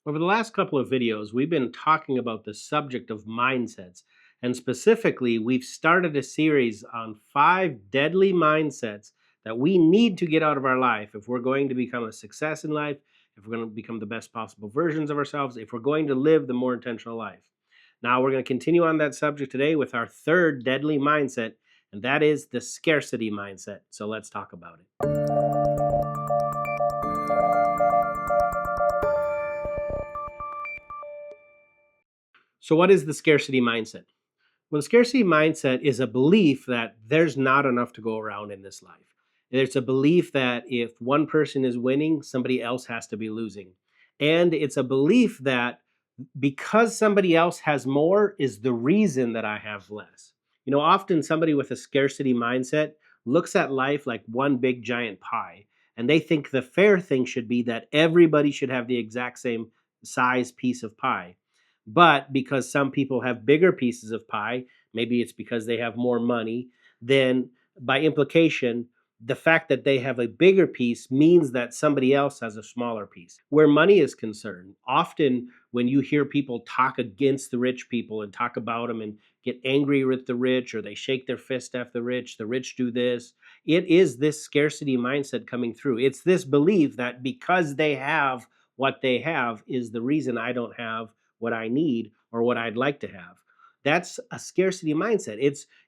Over the last couple of videos, we've been talking about the subject of mindsets. And specifically, we've started a series on 5 deadly mindsets that we need to get out of our life if we're going to become a success in life, if we're going to become the best possible versions of ourselves, if we're going to live the more intentional life. Now, we're going to continue on that subject today with our third deadly mindset, and that is the scarcity mindset. So let's talk about it. So, what is the scarcity mindset? Well, the scarcity mindset is a belief that there's not enough to go around in this life. It's a belief that if one person is winning, somebody else has to be losing. And it's a belief that because somebody else has more is the reason that I have less. Often somebody with a scarcity mindset looks at life like one big giant pie, and they think the fair thing should be that everybody should have the exact same size piece of pie. But because some people have bigger pieces of pie, maybe it's because they have more money, then by implication, the fact that they have a bigger piece means that somebody else has a smaller piece. Where money is concerned, often when you hear people talk against the rich people and talk about them and get angry with the rich, or they shake their fist at the rich do this, it is this scarcity mindset coming through. It's this belief that because they have what they have is the reason I don't have what I need or what I'd like to have. That's a scarcity mindset.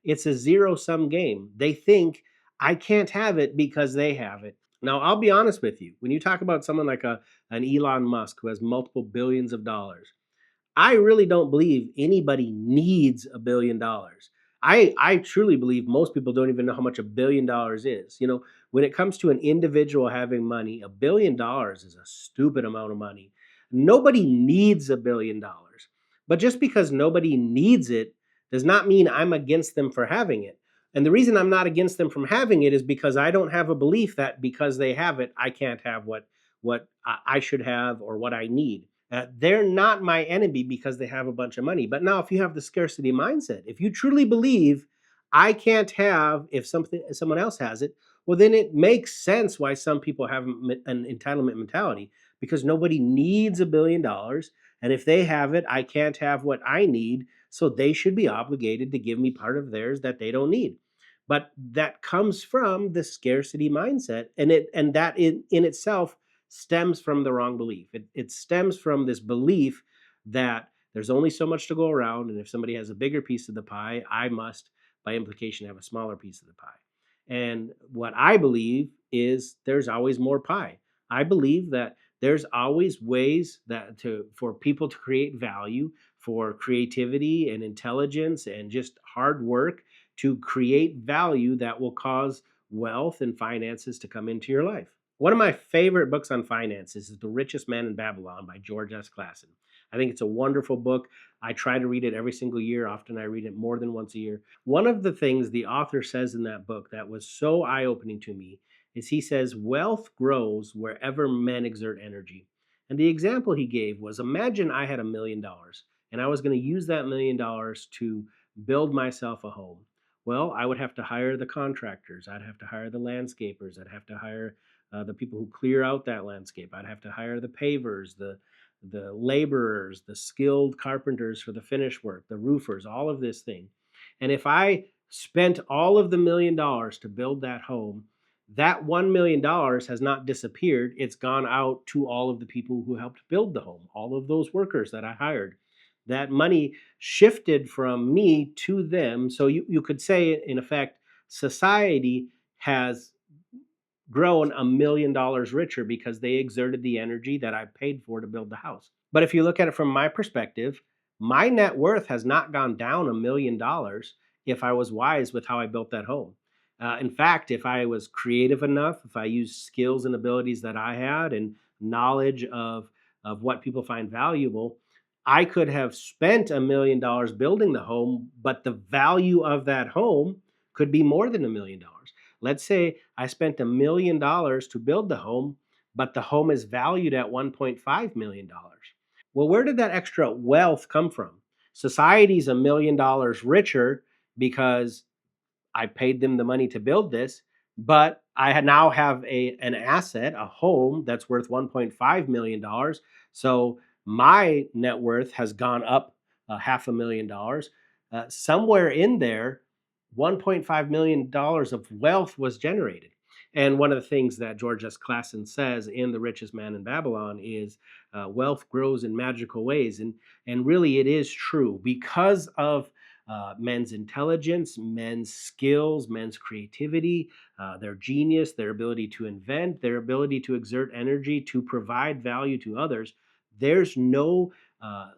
It's a zero sum game. They think I can't have it because they have it. Now, I'll be honest with you. When you talk about someone like an Elon Musk who has multiple billions of dollars, I really don't believe anybody needs $1 billion. I truly believe most people don't even know how much $1 billion is. When it comes to an individual having money, $1 billion is a stupid amount of money. Nobody needs $1 billion. But just because nobody needs it does not mean I'm against them for having it. And the reason I'm not against them from having it is because I don't have a belief that because they have it, I can't have what I should have or what I need. They're not my enemy because they have a bunch of money. But now, if you have the scarcity mindset, if you truly believe I can't have if someone else has it, well, then it makes sense why some people have an entitlement mentality, because nobody needs $1 billion, and if they have it, I can't have what I need, so they should be obligated to give me part of theirs that they don't need. But that comes from the scarcity mindset, and that in itself stems from the wrong belief. It stems from this belief that there's only so much to go around, and if somebody has a bigger piece of the pie, I must, by implication, have a smaller piece of the pie. And what I believe is there's always more pie. I believe that there's always ways for people to create value, for creativity and intelligence and just hard work to create value that will cause wealth and finances to come into your life. One of my favorite books on finances is The Richest Man in Babylon by George S. Clason. I think it's a wonderful book. I try to read it every single year. Often I read it more than once a year. One of the things the author says in that book that was so eye-opening to me is he says, wealth grows wherever men exert energy. And the example he gave was, imagine I had $1 million and I was going to use that $1 million to build myself a home. Well, I would have to hire the contractors. I'd have to hire the landscapers. I'd have to hire the people who clear out that landscape. I'd have to hire the pavers, the laborers, the skilled carpenters for the finish work, the roofers, all of this thing. And if I spent all of the $1 million to build that home, that $1 million has not disappeared. It's gone out to all of the people who helped build the home, all of those workers that I hired. That money shifted from me to them. So you could say, in effect, society has grown $1 million richer because they exerted the energy that I paid for to build the house. But if you look at it from my perspective, my net worth has not gone down $1 million if I was wise with how I built that home. In fact, if I was creative enough, if I used skills and abilities that I had and knowledge of what people find valuable, I could have spent $1 million building the home, but the value of that home could be more than $1 million. Let's say I spent $1 million to build the home, but the home is valued at $1.5 million. Well, where did that extra wealth come from? Society's $1 million richer because I paid them the money to build this, but now have an asset, a home that's worth $1.5 million. So My net worth has gone up $500,000. Somewhere in there, $1.5 million of wealth was generated. And one of the things that George S. Clason says in The Richest Man in Babylon is wealth grows in magical ways. And really, it is true because of men's intelligence, men's skills, men's creativity, their genius, their ability to invent, their ability to exert energy, to provide value to others. There's no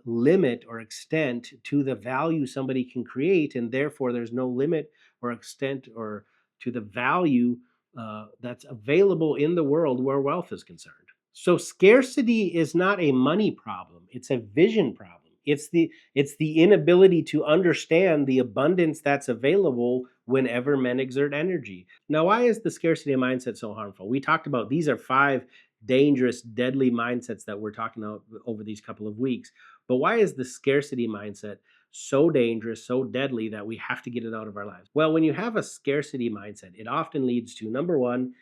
limit or extent to the value somebody can create, and therefore there's no limit or extent or to the value that's available in the world where wealth is concerned. So scarcity is not a money problem; it's a vision problem. It's the inability to understand the abundance that's available whenever men exert energy. Now, why is the scarcity mindset so harmful? We talked about these are 5 dangerous, deadly mindsets that we're talking about over these couple of weeks. But why is the scarcity mindset so dangerous, so deadly that we have to get it out of our lives? Well, when you have a scarcity mindset, it often leads to number one,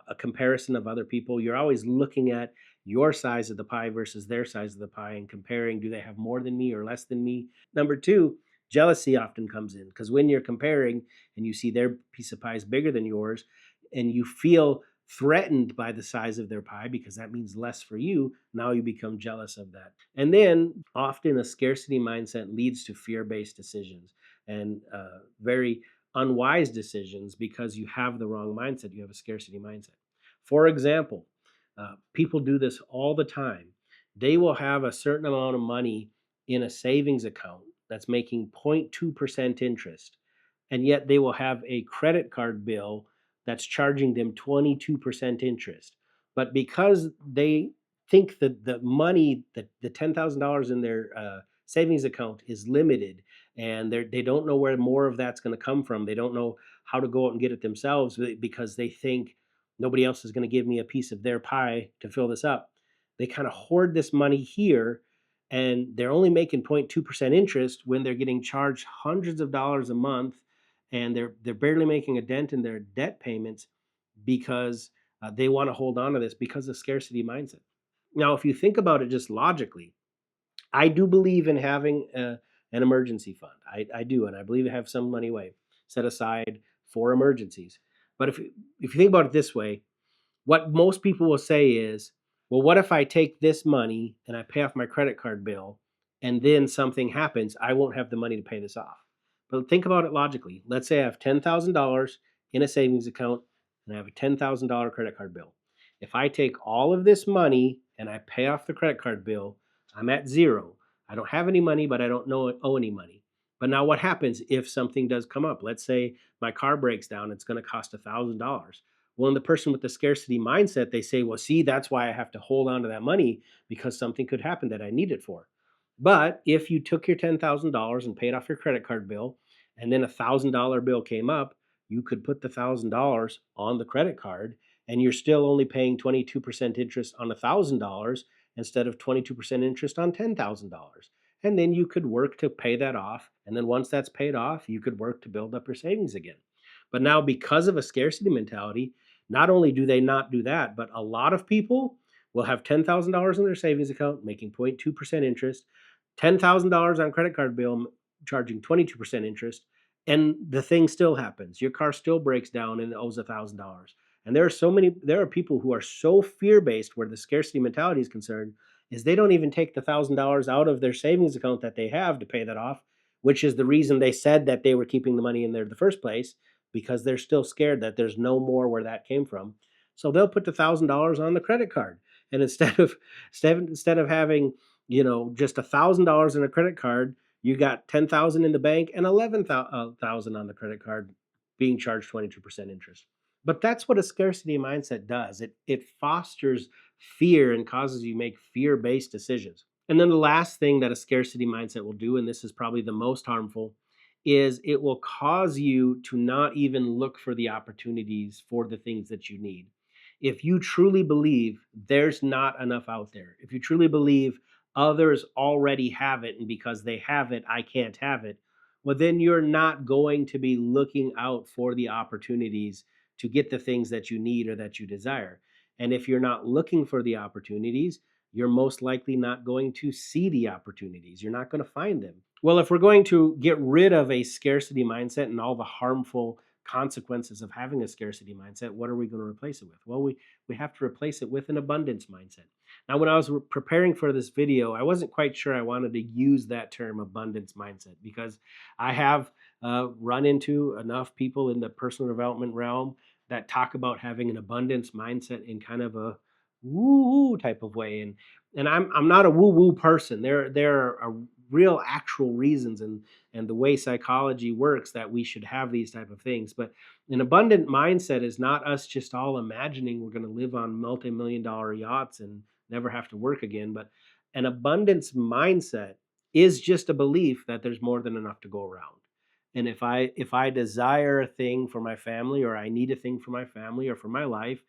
a comparison of other people. You're always looking at your size of the pie versus their size of the pie and comparing, do they have more than me or less than me? Number two, jealousy often comes in because when you're comparing and you see their piece of pie is bigger than yours and you feel threatened by the size of their pie because that means less for you, now you become jealous of that. And then often a scarcity mindset leads to fear-based decisions and very unwise decisions because you have the wrong mindset. You have a scarcity mindset. For example, people do this all the time. They will have a certain amount of money in a savings account that's making 0.2% interest, and yet they will have a credit card bill that's charging them 22% interest. But because they think that the money, the $10,000 in their savings account is limited, and they don't know where more of that's going to come from. They don't know how to go out and get it themselves because they think nobody else is going to give me a piece of their pie to fill this up. They kind of hoard this money here, and they're only making 0.2% interest when they're getting charged hundreds of dollars a month, and they're barely making a dent in their debt payments because they want to hold on to this because of scarcity mindset. Now, if you think about it just logically, I do believe in having an emergency fund. I do, and I believe I have some money away set aside for emergencies. But if you think about it this way, what most people will say is, well, what if I take this money and I pay off my credit card bill and then something happens? I won't have the money to pay this off. But think about it logically. Let's say I have $10,000 in a savings account and I have a $10,000 credit card bill. If I take all of this money and I pay off the credit card bill, I'm at zero. I don't have any money, but I don't owe any money. But now what happens if something does come up? Let's say my car breaks down, it's going to cost $1,000. Well, in the person with the scarcity mindset, they say, well, see, that's why I have to hold on to that money because something could happen that I need it for. But if you took your $10,000 and paid off your credit card bill, and then $1,000 bill came up, you could put the $1,000 on the credit card, and you're still only paying 22% interest on $1,000 instead of 22% interest on $10,000. And then you could work to pay that off. And then once that's paid off, you could work to build up your savings again. But now, because of a scarcity mentality, not only do they not do that, but a lot of people will have $10,000 in their savings account making 0.2% interest, $10,000 on credit card bill charging 22% interest, and the thing still happens. Your car still breaks down and it owes $1,000. And there are people who are so fear-based where the scarcity mentality is concerned, is they don't even take the $1,000 out of their savings account that they have to pay that off, which is the reason they said that they were keeping the money in there in the first place, because they're still scared that there's no more where that came from. So they'll put the $1,000 on the credit card. And instead of having, just $1,000 in a credit card, you got 10,000 in the bank and 11,000 on the credit card being charged 22% interest. But that's what a scarcity mindset does. It fosters fear and causes you to make fear-based decisions. And then the last thing that a scarcity mindset will do, and this is probably the most harmful, is it will cause you to not even look for the opportunities for the things that you need. If you truly believe there's not enough out there, if you truly believe others already have it, and because they have it, I can't have it, well, then you're not going to be looking out for the opportunities to get the things that you need or that you desire. And if you're not looking for the opportunities, you're most likely not going to see the opportunities. You're not going to find them. Well, if we're going to get rid of a scarcity mindset and all the harmful consequences of having a scarcity mindset, what are we going to replace it with? Well, we have to replace it with an abundance mindset. Now, when I was preparing for this video, I wasn't quite sure I wanted to use that term abundance mindset because I have run into enough people in the personal development realm that talk about having an abundance mindset in kind of a woo-woo type of way. And I'm not a woo-woo person. There are real actual reasons and the way psychology works that we should have these type of things. But an abundant mindset is not us just all imagining we're going to live on multi-million dollar yachts and never have to work again. But an abundance mindset is just a belief that there's more than enough to go around. And if I desire a thing for my family, or I need a thing for my family or for my life,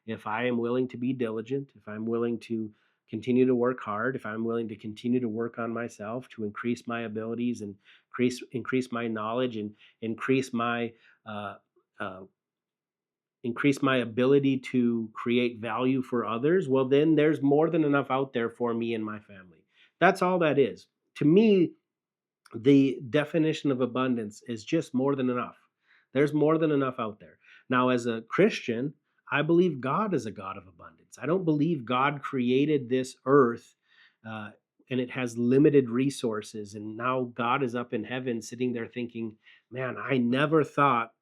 if I am willing to be diligent, if I'm willing to continue to work hard, if I'm willing to continue to work on myself to increase my abilities and increase my knowledge and increase my uh, uh, increase my ability to create value for others, well, then there's more than enough out there for me and my family. That's all that is. To me, the definition of abundance is just more than enough. There's more than enough out there. Now, as a Christian, I believe God is a God of abundance. I don't believe God created this earth uh, and it has limited resources. And now God is up in heaven sitting there thinking, man, I never thought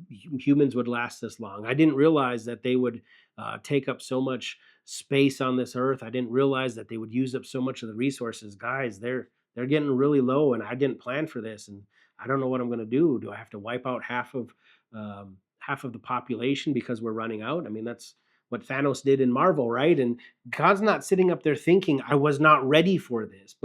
humans would last this long. I didn't realize that they would take up so much space on this earth. I didn't realize that they would use up so much of the resources. Guys, they're getting really low, and I didn't plan for this, and I don't know what I'm going to do. Do I have to wipe out half of the population because we're running out? I mean, that's what Thanos did in Marvel, right? And God's not sitting up there thinking I was not ready for this,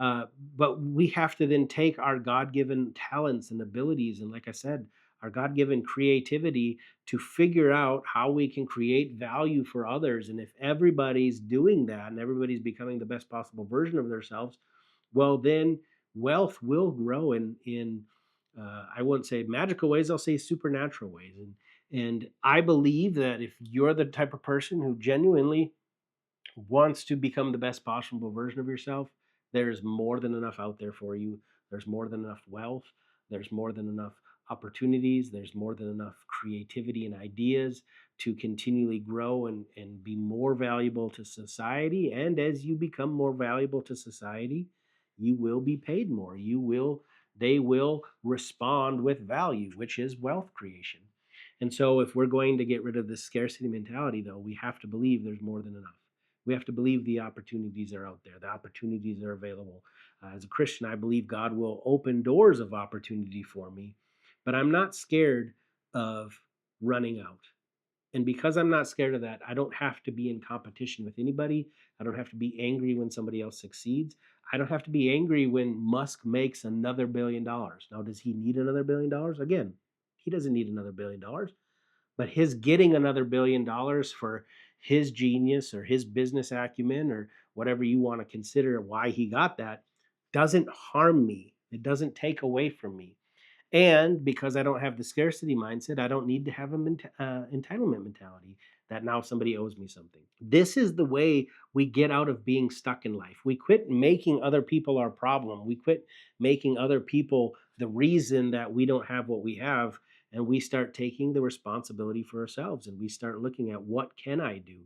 uh, but we have to then take our God-given talents and abilities, and like I said, our God-given creativity to figure out how we can create value for others. And if everybody's doing that and everybody's becoming the best possible version of themselves, well, then wealth will grow in I won't say magical ways, I'll say supernatural ways. And I believe that if you're the type of person who genuinely wants to become the best possible version of yourself, there's more than enough out there for you. There's more than enough wealth. There's more than enough opportunities. There's more than enough creativity and ideas to continually grow and be more valuable to society. And as you become more valuable to society, you will be paid more. They will respond with value, which is wealth creation. And so if we're going to get rid of this scarcity mentality, though, we have to believe there's more than enough. We have to believe the opportunities are out there, the opportunities are available. As a Christian, I believe God will open doors of opportunity for me, but I'm not scared of running out. And because I'm not scared of that, I don't have to be in competition with anybody. I don't have to be angry when somebody else succeeds. I don't have to be angry when Musk makes another $1 billion. Now, does he need another $1 billion? Again, he doesn't need another $1 billion, but his getting another $1 billion for his genius or his business acumen or whatever you want to consider why he got that doesn't harm me. It doesn't take away from me. And because I don't have the scarcity mindset, I don't need to have a entitlement mentality that now somebody owes me something. This is the way we get out of being stuck in life. We quit making other people our problem. We quit making other people the reason that we don't have what we have. And we start taking the responsibility for ourselves and we start looking at what can I do?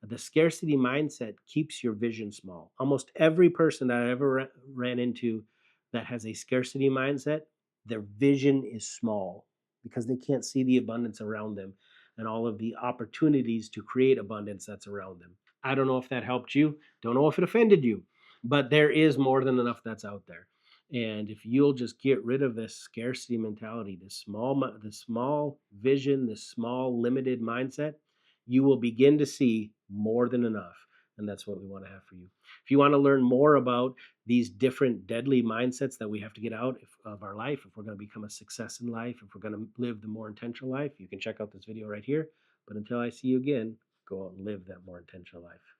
The scarcity mindset keeps your vision small. Almost every person that I ever ran into that has a scarcity mindset, their vision is small because they can't see the abundance around them and all of the opportunities to create abundance that's around them. I don't know if that helped you. Don't know if it offended you, but there is more than enough that's out there. And if you'll just get rid of this scarcity mentality, this small vision, this small limited mindset, you will begin to see more than enough. And that's what we want to have for you. If you want to learn more about these different deadly mindsets that we have to get out of our life, if we're going to become a success in life, if we're going to live the more intentional life, you can check out this video right here. But until I see you again, go out and live that more intentional life.